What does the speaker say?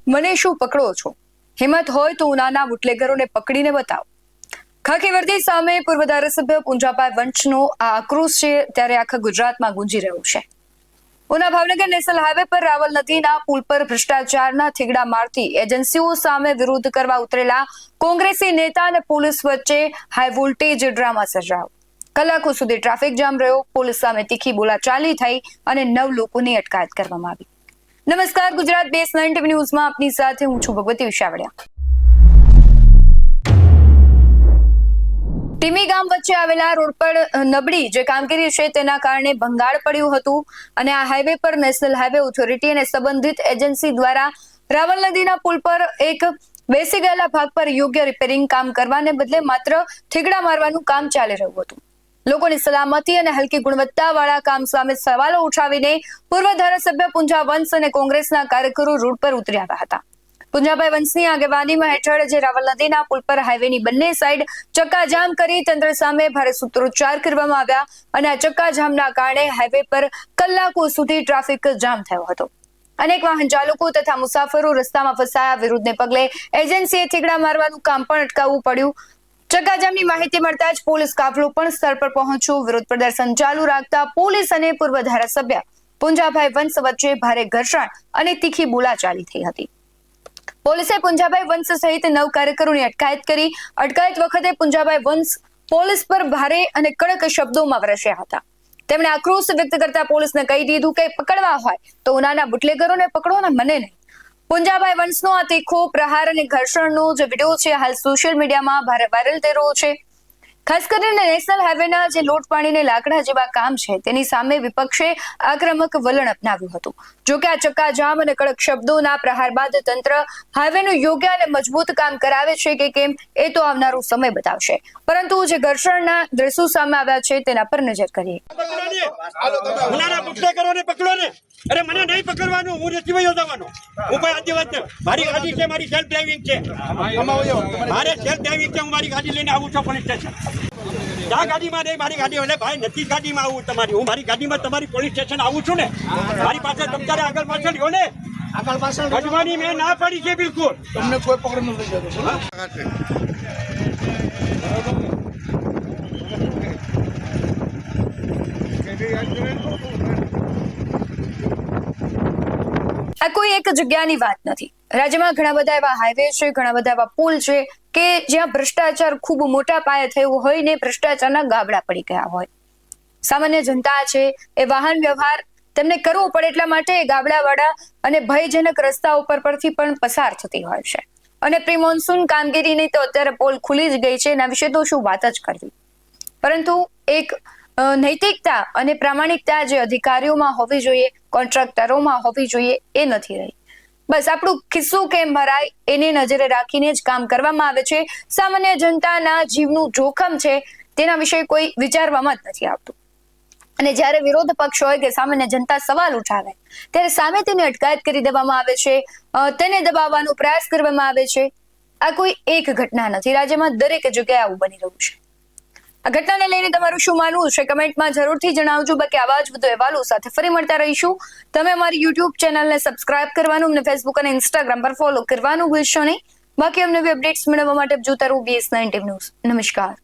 મને શું પકડો છો? હિંમત હોય તો ઉનાના બુટલેગરોને પકડીને બતાવો. ખાખી વર્દી સામે પૂર્વ ધારાસભ્ય પુંજાભાઈ વંશનો આ આક્રોશ છે ત્યારે આખા ગુજરાતમાં ગુંજી રહ્યું છે. ઉના ભાવનગર નેશનલ હાઈવે પર રાવલ નદીના પુલ પર ભ્રષ્ટાચારના થીગડા મારતી એજન્સીઓ સામે વિરોધ કરવા ઉતરેલા કોંગ્રેસી નેતા અને પોલીસ વચ્ચે હાઈ વોલ્ટેજ ડ્રામા સર્જાયો. કલાકો સુધી ટ્રાફિક જામ રહ્યો, પોલીસ સામે તીખી બોલાચાલી થઈ અને 9 લોકોની અટકાયત કરવામાં આવી. નમસ્કાર, ગુજરાત બેસ 90 ન્યૂઝમાં આપની સાથે હું છું ભગવતી વિશાવડિયા. ટીમી ગામ વચ્ચે આવેલા રોડ પર નબળી જે કામગીરી છે તેના કારણે ભંગાણ પડ્યું હતું અને આ હાઈવે પર નેશનલ હાઈવે ઓથોરિટી અને સંબંધિત એજન્સી દ્વારા રાવલ નદીના પુલ પર એક બેસી ગયેલા ભાગ પર યોગ્ય રિપેરિંગ કામ કરવાને બદલે માત્ર થીગડા મારવાનું કામ ચાલી રહ્યું હતું. લોકોની સલામતી અને હલકી ગુણવત્તાવાળા કામ સામે સવાલો ઉઠાવીને પૂર્વ ધારાસભ્ય પુંજા વંશ અને કોંગ્રેસના કાર્યકરો રોડ પર ઉતરી આવ્યા હતા. પુંજાભાઈ વંશની આગેવાનીમાં હેઠળ જે રાવલ નદીના પુલ પર હાઈવેની બંને સાઈડ ચક્કાજામ કરી તંત્ર સામે ભારે સૂત્રોચ્ચાર કરવામાં આવ્યા અને આ ચક્કાજામના કારણે હાઈવે પર કલાકો સુધી ટ્રાફિક જામ થયો હતો. અનેક વાહન ચાલકો તથા મુસાફરો રસ્તામાં ફસાયા. વિરોધને પગલે એજન્સીએ થીગડા મારવાનું કામ પણ અટકાવવું પડ્યું. ચક્કાજામની માહિતી મળતા જ પોલીસ કાફલો પણ સ્થળ પર પહોંચ્યો. વિરોધ પ્રદર્શન ચાલુ રાખતા પોલીસ અને પૂર્વ ધારાસભ્ય પુંજાભાઈ વંશ વચ્ચે ભારે ઘર્ષણ અને તીખી બોલાચાલી થઈ હતી. પોલીસે પુંજાભાઈ વંશ સહિત 9 કાર્યકરોની અટકાયત કરી. અટકાયત વખતે પુંજાભાઈ વંશ પોલીસ પર ભારે અને કડક શબ્દોમાં વરસ્યા હતા. તેમણે આક્રોશ વ્યક્ત કરતા પોલીસને કહી દીધું કે પકડવા હોય તો ઉનાના બુટલેગરોને પકડો ને મને નહીં. પુંજાભાઈ વંશનો આ તીખો પ્રહાર અને ઘર્ષણનો જે વિડીયો છે હાલ સોશિયલ મીડિયામાં ભારે વાયરલ થઈ રહ્યો છે. ખાસ કરીને નેશનલ હાઈવેના જે લોટ પાણીને લાકડા જેવા કામ છે તેની સામે વિપક્ષે આક્રમક વલણ અપનાવ્યું હતું. જોકે આ ચક્કાજામ અને કડક શબ્દોના પ્રહાર બાદ તંત્ર હાઈવેનું યોગ્ય અને મજબૂત કામ કરાવે છે કે કેમ એ તો આવનારો સમય બતાવશે. પરંતુ જે ઘર્ષણના દ્રશ્યો સામે આવ્યા છે તેના પર નજર કરીએ. અરે મને નહીં પકડવાનું, હું નથી વયો જવાનો. હું કોઈ આદિવાસી મારી ગાડી છે, મારી સેલ્ફ ડ્રાઇવિંગ છે, મારે સેલ્ફ ડ્રાઇવિંગ છે. હું મારી ગાડી લઈને આવું છું પોલીસ સ્ટેશન. આ ગાડીમાં નહીં, મારી ગાડી એટલે ભાઈ નથી ગાડીમાં આવું તમારી. હું મારી ગાડીમાં તમારી પોલીસ સ્ટેશન આવું છું ને. મારી પાસે તમારે આગળ પાછળ યો ને આગળ પાછળ ભજવાની મેં ના પાડી છે બિલકુલ. તમને કોઈ પકડ નથી જતો. આ કોઈ એક જગ્યાની વાત નથી. રાજ્યમાં ઘણા બધા એવા હાઈવે છે, ઘણા બધા એવા પુલ છે કે જ્યાં ભ્રષ્ટાચાર ખૂબ મોટા પાયે થયો હોય ને ભ્રષ્ટાચારના ગાબડા પડી ગયા હોય. સામાન્ય જનતા છે એ વાહન વ્યવહાર તેમને કરવો પડે એટલા માટે ગાબડાવાળા અને ભયજનક રસ્તા ઉપર પરથી પણ પસાર થતી હોય છે. અને પ્રી મોન્સૂન કામગીરીની તો અત્યારે પોલ ખુલી જ ગઈ છે, એના વિશે તો શું વાત જ કરવી. પરંતુ એક નૈતિકતા અને પ્રામાણિકતા જે અધિકારીઓમાં હોવી જોઈએ, કોન્ટ્રાક્ટરોમાં હોવી જોઈએ એ નથી રહી. બસ આપણું ખિસ્સું કેમ ભરાય એને નજરે રાખીને જ કામ કરવામાં આવે છે. સામાન્ય જનતાના જીવનું જોખમ છે તેના વિશે કોઈ વિચારવામાં જ નથી આવતું. અને જ્યારે વિરોધ પક્ષ હોય કે સામાન્ય જનતા સવાલ ઉઠાવે ત્યારે સામે તેની અટકાયત કરી દેવામાં આવે છે, તેને દબાવવાનો પ્રયાસ કરવામાં આવે છે. આ કોઈ એક ઘટના નથી. રાજ્યમાં દરેક જગ્યાએ આવું બની રહ્યું છે. આ ઘટનાને લઈને તમારું શું માનવું છે કમેન્ટમાં જરૂરથી જણાવજો. બાકી આવા જ વધુ અહેવાલો સાથે ફરી મળતા રહીશું. તમે અમારી યુટ્યુબ ચેનલને સબસ્ક્રાઇબ કરવાનું, અમને ફેસબુક અને ઇન્સ્ટાગ્રામ પર ફોલો કરવાનું ભૂલશો નહીં. બાકી અમને અપડેટ્સ મેળવવા માટે જોતા રહો BS 90 ન્યૂઝ. નમસ્કાર.